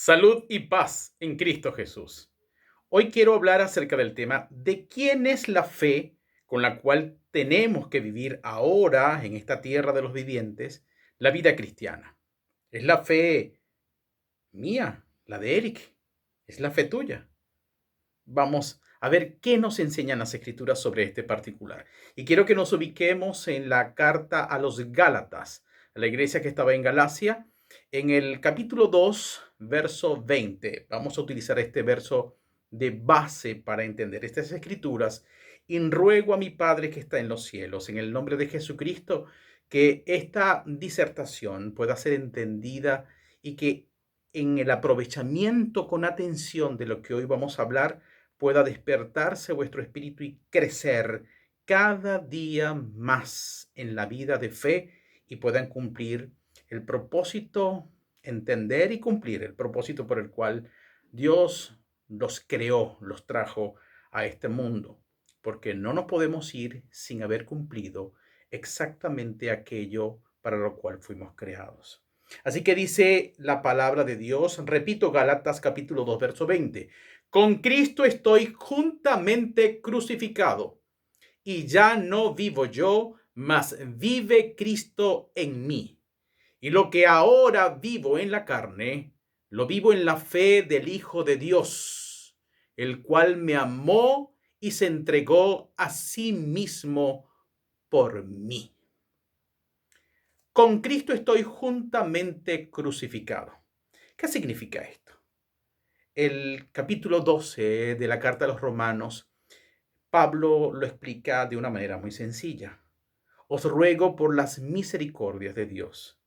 Salud y paz en Cristo Jesús. Hoy quiero hablar acerca del tema de quién es la fe con la cual tenemos que vivir ahora en esta tierra de los vivientes, la vida cristiana. ¿Es la fe mía, la de Eric? ¿Es la fe tuya? Vamos a ver qué nos enseñan las escrituras sobre este particular. Y quiero que nos ubiquemos en la carta a los Gálatas, a la iglesia que estaba en Galacia, en el capítulo 2, verso 20. Vamos a utilizar este verso de base para entender estas escrituras. Y ruego a mi Padre que está en los cielos, en el nombre de Jesucristo, que esta disertación pueda ser entendida y que en el aprovechamiento con atención de lo que hoy vamos a hablar, pueda despertarse vuestro espíritu y crecer cada día más en la vida de fe y puedan cumplir el propósito, entender y cumplir el propósito por el cual Dios los creó, los trajo a este mundo, porque no nos podemos ir sin haber cumplido exactamente aquello para lo cual fuimos creados. Así que dice la palabra de Dios, repito, Gálatas capítulo 2, verso 20. Con Cristo estoy juntamente crucificado, y ya no vivo yo, mas vive Cristo en mí. Y lo que ahora vivo en la carne, lo vivo en la fe del Hijo de Dios, el cual me amó y se entregó a sí mismo por mí. Con Cristo estoy juntamente crucificado. ¿Qué significa esto? El capítulo 12 de la carta a los Romanos, Pablo lo explica de una manera muy sencilla. Os ruego por las misericordias de Dios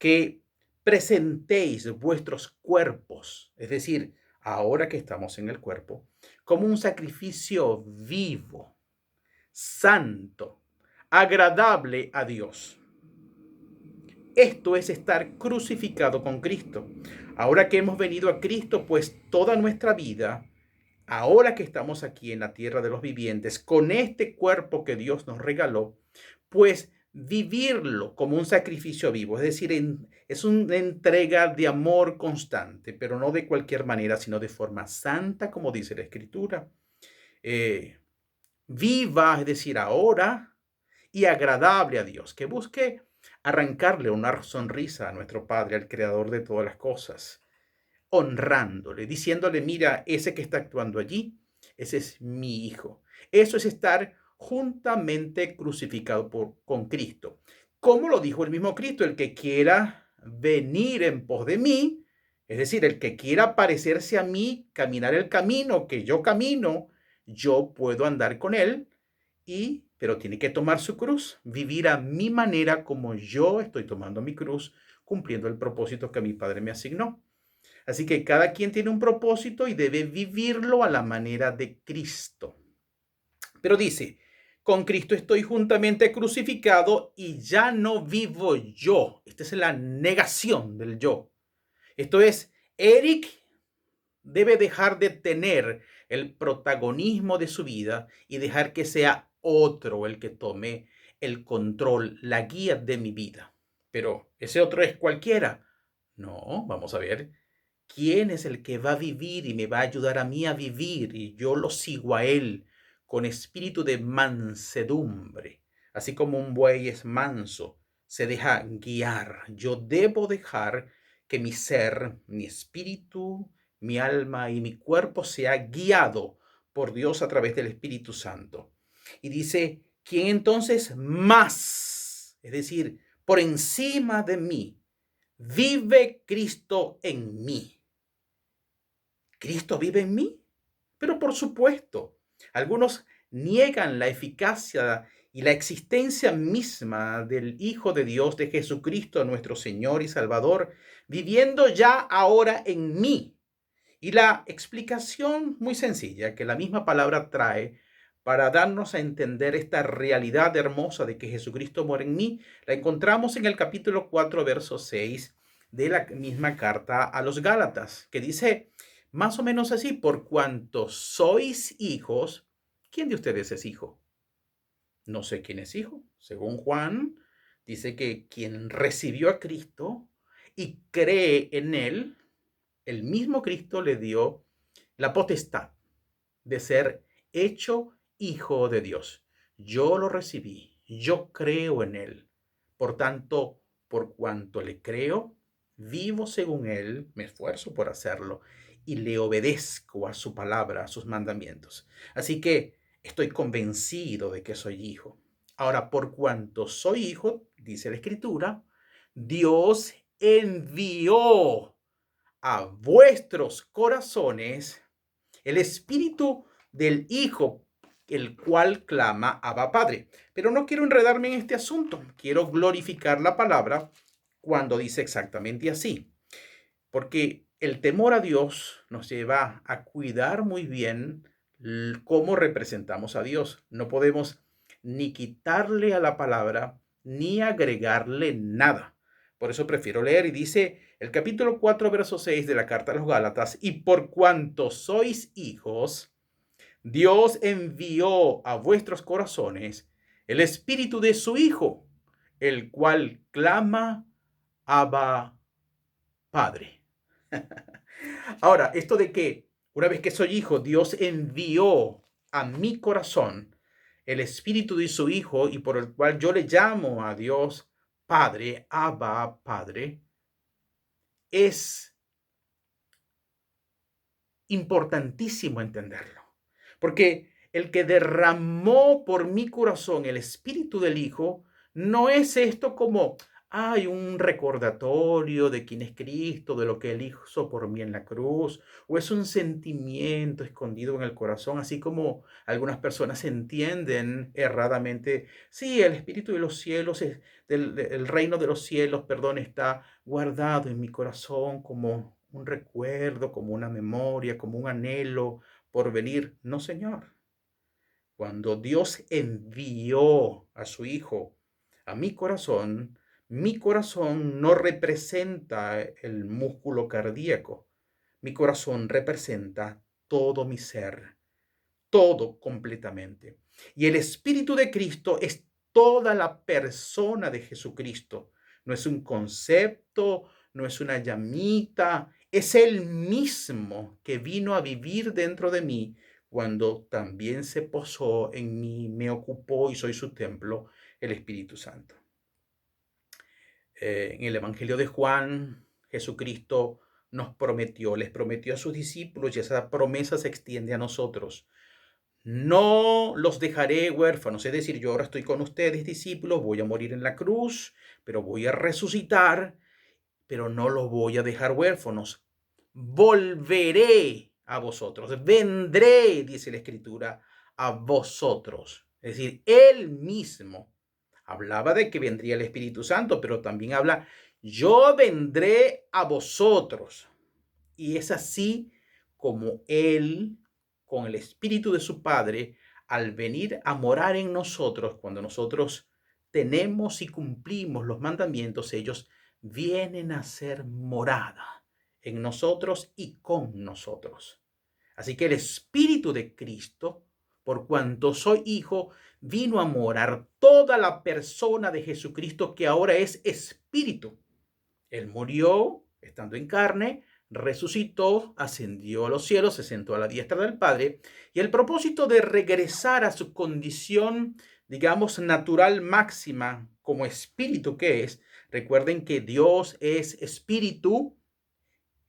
que presentéis vuestros cuerpos, es decir, ahora que estamos en el cuerpo, como un sacrificio vivo, santo, agradable a Dios. Esto es estar crucificado con Cristo. Ahora que hemos venido a Cristo, pues toda nuestra vida, ahora que estamos aquí en la tierra de los vivientes, con este cuerpo que Dios nos regaló, pues vivirlo como un sacrificio vivo, es decir, es una entrega de amor constante, pero no de cualquier manera, sino de forma santa, como dice la Escritura. Eh, Viva, es decir, ahora, y agradable a Dios, que busque arrancarle una sonrisa a nuestro Padre, al Creador de todas las cosas, honrándole, diciéndole, mira, ese que está actuando allí, ese es mi hijo. Eso es estar juntamente crucificado con Cristo. Como lo dijo el mismo Cristo, el que quiera venir en pos de mí, es decir, el que quiera parecerse a mí, caminar el camino que yo camino, yo puedo andar con él, pero tiene que tomar su cruz, vivir a mi manera como yo estoy tomando mi cruz, cumpliendo el propósito que mi Padre me asignó. Así que cada quien tiene un propósito y debe vivirlo a la manera de Cristo. Pero dice, con Cristo estoy juntamente crucificado y ya no vivo yo. Esta es la negación del yo. Esto es, Eric debe dejar de tener el protagonismo de su vida y dejar que sea otro el que tome el control, la guía de mi vida. Pero ese otro es cualquiera. No, vamos a ver. ¿Quién es el que va a vivir y me va a ayudar a mí a vivir? Y yo lo sigo a él con espíritu de mansedumbre. Así como un buey es manso, se deja guiar. Yo debo dejar que mi ser, mi espíritu, mi alma y mi cuerpo sea guiado por Dios a través del Espíritu Santo. Y dice, ¿quién entonces más? Es decir, por encima de mí, vive Cristo en mí. ¿Cristo vive en mí? Pero por supuesto, algunos niegan la eficacia y la existencia misma del Hijo de Dios, de Jesucristo, nuestro Señor y Salvador, viviendo ya ahora en mí. Y la explicación muy sencilla que la misma palabra trae para darnos a entender esta realidad hermosa de que Jesucristo muere en mí, la encontramos en el capítulo 4, verso 6 de la misma carta a los Gálatas, que dice más o menos así, por cuanto sois hijos, ¿quién de ustedes es hijo? No sé quién es hijo. Según Juan, dice que quien recibió a Cristo y cree en él, El mismo Cristo le dio la potestad de ser hecho hijo de Dios. Yo lo recibí, yo creo en él. Por tanto, por cuanto le creo, vivo según él, me esfuerzo por hacerlo y le obedezco a su palabra, a sus mandamientos. Así que estoy convencido de que soy hijo. Ahora, por cuanto soy hijo, dice la Escritura, Dios envió a vuestros corazones el espíritu del Hijo, el cual clama Abba Padre. Pero no quiero enredarme en este asunto, quiero glorificar la palabra cuando dice exactamente así, porque el temor a Dios nos lleva a cuidar muy bien cómo representamos a Dios. No podemos ni quitarle a la palabra ni agregarle nada. Por eso prefiero leer y dice el capítulo 4, verso 6 de la carta a los Gálatas, y por cuanto sois hijos, Dios envió a vuestros corazones el espíritu de su Hijo, el cual clama Abba Padre. Ahora, esto de que una vez que soy hijo, Dios envió a mi corazón el espíritu de su Hijo y por el cual yo le llamo a Dios Padre, Abba Padre, es importantísimo entenderlo. Porque el que derramó por mi corazón el espíritu del Hijo no es esto como, hay un recordatorio de quién es Cristo, de lo que Él hizo por mí en la cruz, o es un sentimiento escondido en el corazón, así como algunas personas entienden erradamente, sí, el espíritu de los cielos, el reino de los cielos, perdón, está guardado en mi corazón como un recuerdo, como una memoria, como un anhelo por venir. No, Señor. Cuando Dios envió a su Hijo a mi corazón no representa el músculo cardíaco. Mi corazón representa todo mi ser, todo completamente. Y el Espíritu de Cristo es toda la persona de Jesucristo. No es un concepto, no es una llamita, es Él mismo que vino a vivir dentro de mí cuando también se posó en mí, me ocupó y soy su templo, el Espíritu Santo. En el Evangelio de Juan, Jesucristo nos prometió, les prometió a sus discípulos y esa promesa se extiende a nosotros. No los dejaré huérfanos, es decir, yo ahora estoy con ustedes, discípulos, voy a morir en la cruz, pero voy a resucitar, pero no los voy a dejar huérfanos. Volveré a vosotros, vendré, dice la Escritura, a vosotros. Es decir, Él mismo hablaba de que vendría el Espíritu Santo, pero también habla, yo vendré a vosotros. Y es así como Él, con el Espíritu de su Padre, al venir a morar en nosotros, cuando nosotros tenemos y cumplimos los mandamientos, ellos vienen a ser morada en nosotros y con nosotros. Así que el Espíritu de Cristo, por cuanto soy hijo, vino a morar toda la persona de Jesucristo que ahora es Espíritu. Él murió estando en carne, resucitó, ascendió a los cielos, se sentó a la diestra del Padre, y el propósito de regresar a su condición, digamos, natural máxima como espíritu que es, recuerden que Dios es espíritu,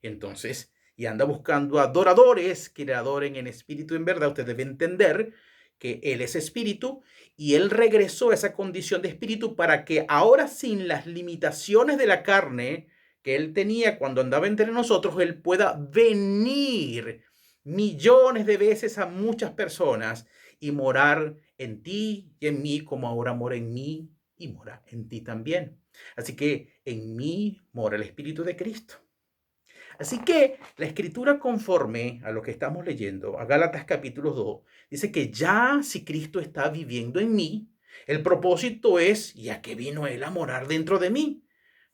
entonces, y anda buscando adoradores que le adoren en espíritu y en verdad, usted debe entender que Él es espíritu y Él regresó a esa condición de espíritu para que ahora sin las limitaciones de la carne que Él tenía cuando andaba entre nosotros, Él pueda venir millones de veces a muchas personas y morar en ti y en mí como ahora mora en mí y mora en ti también. Así que en mí mora el Espíritu de Cristo. Así que la escritura conforme a lo que estamos leyendo, a Gálatas capítulo 2, dice que ya si Cristo está viviendo en mí, el propósito es, ¿y a qué vino Él a morar dentro de mí?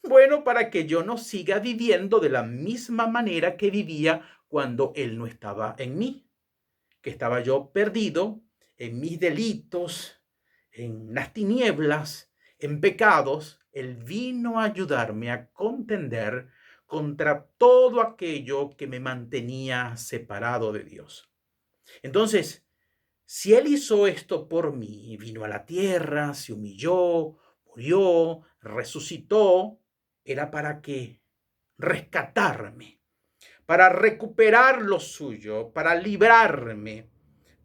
Bueno, para que yo no siga viviendo de la misma manera que vivía cuando Él no estaba en mí, que estaba yo perdido en mis delitos, en las tinieblas, en pecados. Él vino a ayudarme a contender contra todo aquello que me mantenía separado de Dios. Entonces, si Él hizo esto por mí, vino a la tierra, se humilló, murió, resucitó, era para que rescatarme, para recuperar lo suyo, para librarme,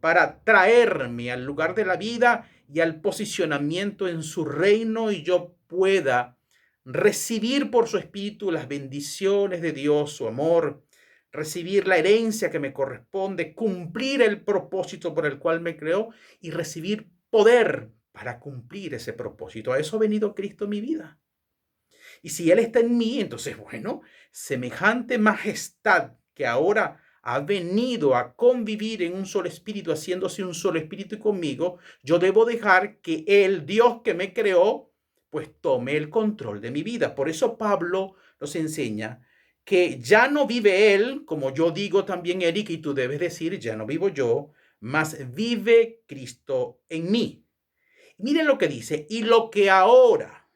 para traerme al lugar de la vida y al posicionamiento en su reino y yo pueda recibir por su espíritu las bendiciones de Dios, su amor, recibir la herencia que me corresponde, cumplir el propósito por el cual me creó y recibir poder para cumplir ese propósito. A eso ha venido Cristo en mi vida. Y si Él está en mí, entonces, bueno, semejante majestad que ahora ha venido a convivir en un solo espíritu, haciéndose un solo espíritu conmigo, yo debo dejar que el Dios que me creó, pues tome el control de mi vida. Por eso Pablo nos enseña que ya no vive Él, como yo digo también, Eric, y tú debes decir, ya no vivo yo, mas vive Cristo en mí. Miren lo que dice, y lo que ahora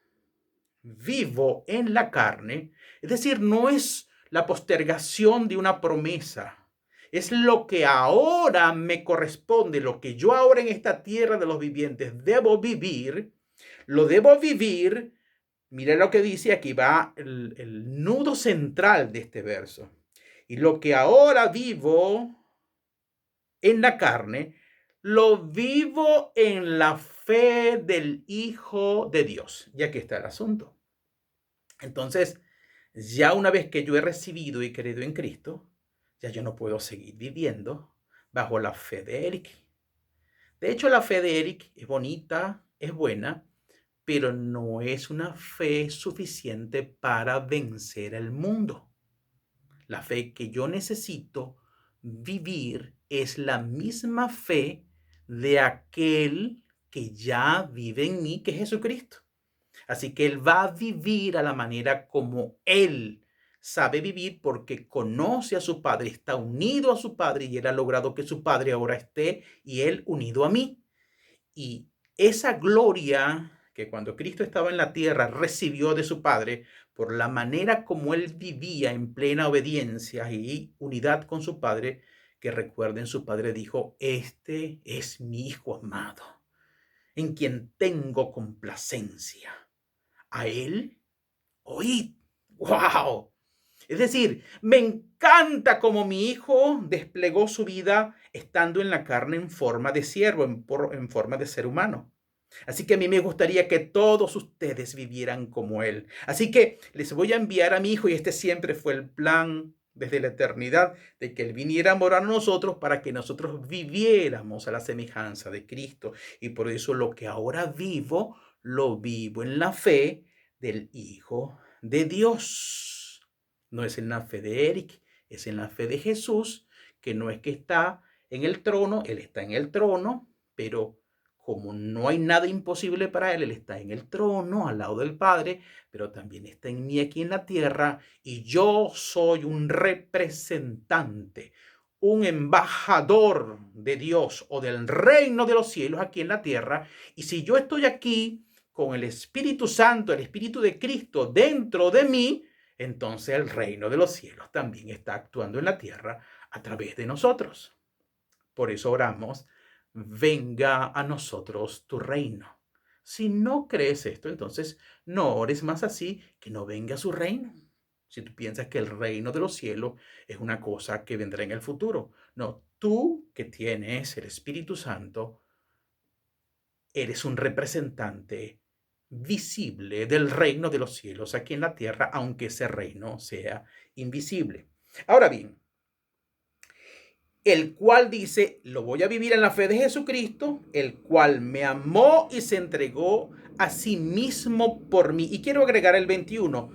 vivo en la carne, es decir, no es la postergación de una promesa, es lo que ahora me corresponde, lo que yo ahora en esta tierra de los vivientes debo vivir, lo debo vivir. Mira lo que dice, aquí va el nudo central de este verso. Y lo que ahora vivo en la carne, lo vivo en la fe del Hijo de Dios. Y aquí está el asunto. Entonces, ya una vez que yo he recibido y creído en Cristo, ya yo no puedo seguir viviendo bajo la fe de Eric. De hecho, la fe de Eric es bonita, es buena, pero no es una fe suficiente para vencer el mundo. La fe que yo necesito vivir es la misma fe de aquel que ya vive en mí, que es Jesucristo. Así que Él va a vivir a la manera como Él sabe vivir porque conoce a su Padre, está unido a su Padre y Él ha logrado que su Padre ahora esté y Él unido a mí. Y esa gloria que cuando Cristo estaba en la tierra recibió de su Padre por la manera como Él vivía en plena obediencia y unidad con su Padre, que recuerden, su Padre dijo, este es mi Hijo amado, en quien tengo complacencia. A Él oíd. ¡Wow! Es decir, me encanta cómo mi hijo desplegó su vida estando en la carne en forma de siervo, en forma de ser humano. Así que a mí me gustaría que todos ustedes vivieran como él. Así que les voy a enviar a mi hijo y este siempre fue el plan desde la eternidad de que él viniera a morar a nosotros para que nosotros viviéramos a la semejanza de Cristo. Y por eso lo que ahora vivo, lo vivo en la fe del Hijo de Dios. No es en la fe de Eric, es en la fe de Jesús, que no es que está en el trono, Él está en el trono, pero como no hay nada imposible para Él, Él está en el trono al lado del Padre, pero también está en mí aquí en la tierra y yo soy un representante, un embajador de Dios o del reino de los cielos aquí en la tierra. Y si yo estoy aquí con el Espíritu Santo, el Espíritu de Cristo dentro de mí, entonces el reino de los cielos también está actuando en la tierra a través de nosotros. Por eso oramos, venga a nosotros tu reino. Si no crees esto, entonces no ores más así, que no venga su reino. Si tú piensas que el reino de los cielos es una cosa que vendrá en el futuro. No, tú que tienes el Espíritu Santo, eres un representante visible del reino de los cielos aquí en la tierra, aunque ese reino sea invisible. Ahora bien, el cual dice, lo voy a vivir en la fe de Jesucristo, el cual me amó y se entregó a sí mismo por mí. Y quiero agregar el 21,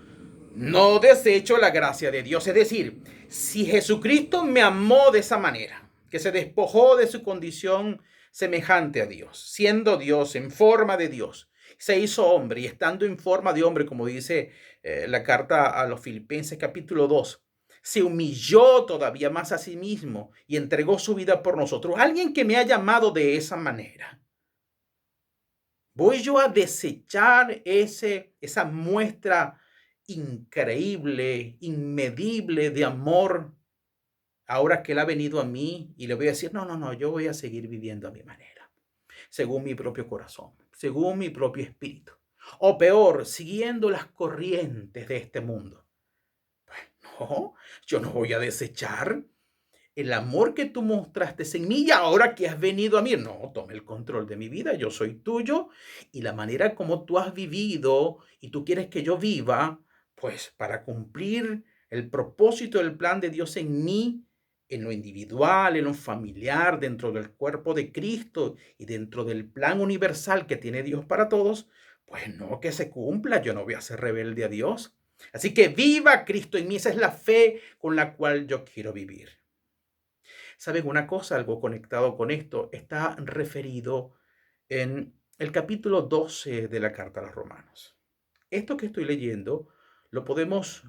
no desecho la gracia de Dios. Es decir, si Jesucristo me amó de esa manera, que se despojó de su condición semejante a Dios, siendo Dios en forma de Dios, se hizo hombre y estando en forma de hombre, como dice la carta a los Filipenses capítulo 2, se humilló todavía más a sí mismo y entregó su vida por nosotros. Alguien que me ha llamado de esa manera. ¿Voy yo a desechar esa muestra increíble, inmedible de amor, ahora que Él ha venido a mí y le voy a decir, no, no, no, yo voy a seguir viviendo a mi manera, según mi propio corazón, según mi propio espíritu. O peor, siguiendo las corrientes de este mundo. No, yo no voy a desechar el amor que tú mostraste en mí y ahora que has venido a mí. No, tome el control de mi vida, yo soy tuyo y la manera como tú has vivido y tú quieres que yo viva, pues para cumplir el propósito del plan de Dios en mí, en lo individual, en lo familiar, dentro del cuerpo de Cristo y dentro del plan universal que tiene Dios para todos, pues no, que se cumpla, yo no voy a ser rebelde a Dios. Así que viva Cristo en mí, esa es la fe con la cual yo quiero vivir. ¿Saben una cosa? Algo conectado con esto está referido en el capítulo 12 de la carta a los Romanos. Esto que estoy leyendo lo podemos,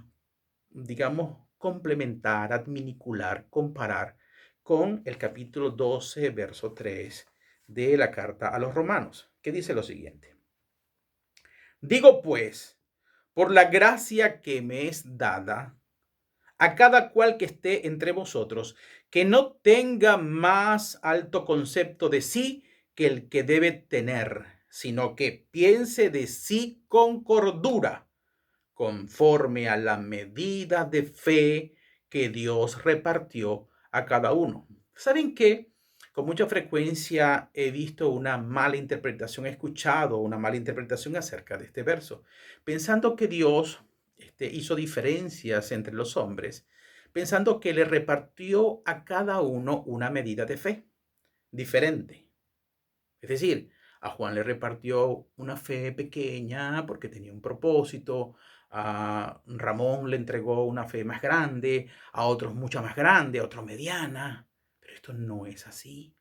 digamos, complementar, adminicular, comparar con el capítulo 12, verso 3 de la carta a los Romanos, que dice lo siguiente. Digo pues, por la gracia que me es dada, a cada cual que esté entre vosotros, que no tenga más alto concepto de sí que el que debe tener, sino que piense de sí con cordura, conforme a la medida de fe que Dios repartió a cada uno. ¿Saben qué? Con mucha frecuencia he visto una mala interpretación, he escuchado una mala interpretación acerca de este verso, pensando que Dios hizo diferencias entre los hombres, pensando que le repartió a cada uno una medida de fe diferente. Es decir, a Juan le repartió una fe pequeña porque tenía un propósito, a Ramón le entregó una fe más grande, a otros mucha más grande, a otros mediana, pero esto no es así.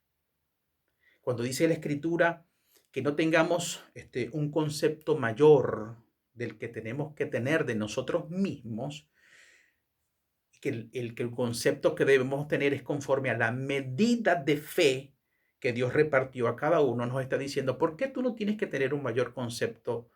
Cuando dice la Escritura que no tengamos un concepto mayor del que tenemos que tener de nosotros mismos, que el concepto que debemos tener es conforme a la medida de fe que Dios repartió a cada uno, nos está diciendo, ¿por qué tú no tienes que tener un mayor concepto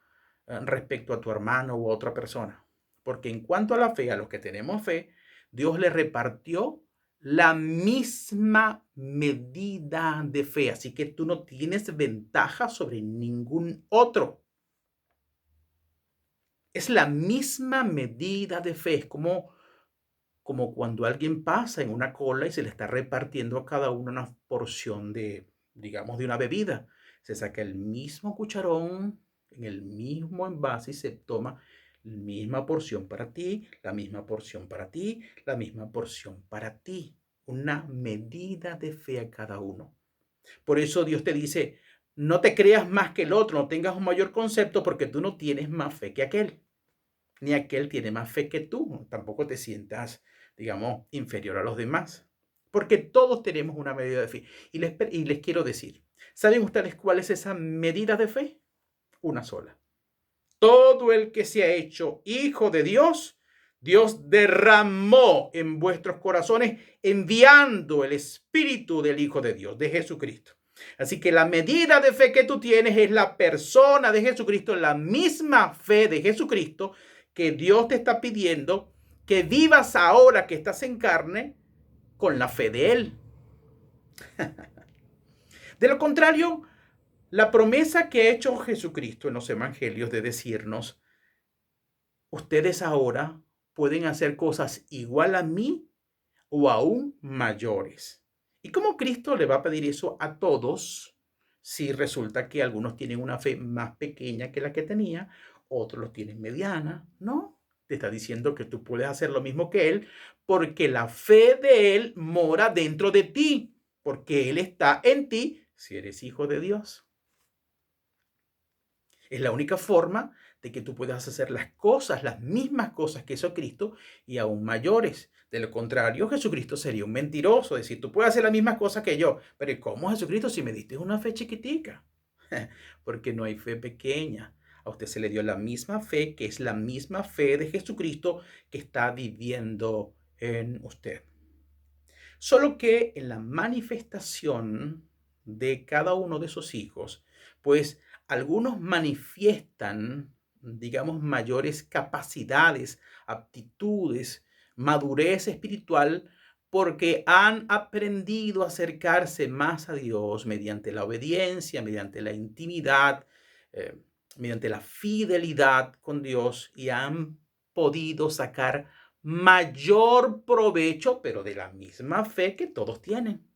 respecto a tu hermano u a otra persona? Porque en cuanto a la fe, a los que tenemos fe, Dios le repartió la misma medida de fe. Así que tú no tienes ventaja sobre ningún otro. Es la misma medida de fe. Es como cuando alguien pasa en una cola y se le está repartiendo a cada uno una porción de, digamos, de una bebida. Se saca el mismo cucharón en el mismo envase y se toma la misma porción para ti, la misma porción para ti, la misma porción para ti. Una medida de fe a cada uno. Por eso Dios te dice, no te creas más que el otro, no tengas un mayor concepto porque tú no tienes más fe que aquel, ni aquel tiene más fe que tú. Tampoco te sientas, digamos, inferior a los demás, porque todos tenemos una medida de fe. Y les quiero decir, ¿saben ustedes cuál es esa medida de fe? Una sola. Todo el que se ha hecho hijo de Dios, Dios derramó en vuestros corazones enviando el Espíritu del Hijo de Dios, de Jesucristo. Así que la medida de fe que tú tienes es la persona de Jesucristo, la misma fe de Jesucristo que Dios te está pidiendo que vivas ahora que estás en carne con la fe de Él. De lo contrario, la promesa que ha hecho Jesucristo en los evangelios de decirnos, ustedes ahora pueden hacer cosas igual a mí o aún mayores. ¿Y cómo Cristo le va a pedir eso a todos si resulta que algunos tienen una fe más pequeña que la que tenía, otros los tienen mediana? No, te está diciendo que tú puedes hacer lo mismo que Él porque la fe de Él mora dentro de ti, porque Él está en ti si eres hijo de Dios. Es la única forma de que tú puedas hacer las cosas, las mismas cosas que hizo Cristo y aún mayores. De lo contrario, Jesucristo sería un mentiroso. Es decir, tú puedes hacer las mismas cosas que yo, pero ¿cómo Jesucristo si me diste una fe chiquitica? Porque no hay fe pequeña. A usted se le dio la misma fe, que es la misma fe de Jesucristo que está viviendo en usted. Solo que en la manifestación de cada uno de esos hijos, pues algunos manifiestan digamos, mayores capacidades, aptitudes, madurez espiritual, porque han aprendido a acercarse más a Dios mediante la obediencia, mediante la intimidad, eh, mediante la fidelidad con Dios y han podido sacar mayor provecho, pero de la misma fe que todos tienen.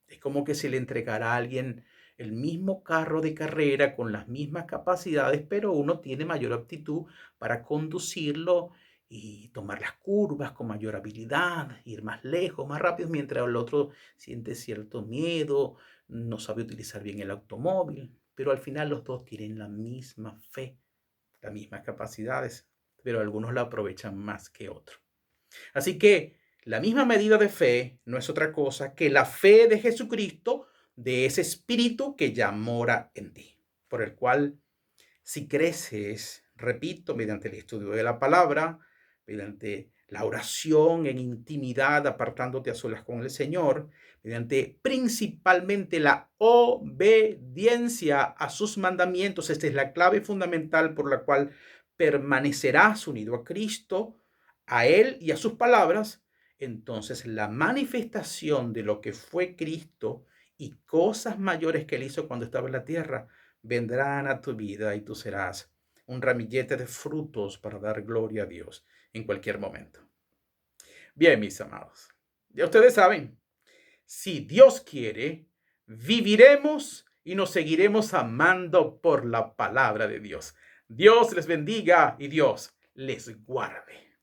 Es como que se le entregará a alguien el mismo carro de carrera con las mismas capacidades, pero uno tiene mayor aptitud para conducirlo y tomar las curvas con mayor habilidad, ir más lejos, más rápido, mientras el otro siente cierto miedo, no sabe utilizar bien el automóvil, pero al final los dos tienen la misma fe, las mismas capacidades, pero algunos la aprovechan más que otros. Así que la misma medida de fe no es otra cosa que la fe de Jesucristo, de ese espíritu que ya mora en ti, por el cual si creces, repito, mediante el estudio de la palabra, mediante la oración en intimidad, apartándote a solas con el Señor, mediante principalmente la obediencia a sus mandamientos. Esta es la clave fundamental por la cual permanecerás unido a Cristo, a Él y a sus palabras. Entonces la manifestación de lo que fue Cristo y cosas mayores que Él hizo cuando estaba en la tierra vendrán a tu vida y tú serás un ramillete de frutos para dar gloria a Dios en cualquier momento. Bien, mis amados, ya ustedes saben, si Dios quiere, viviremos y nos seguiremos amando por la palabra de Dios. Dios les bendiga y Dios les guarde.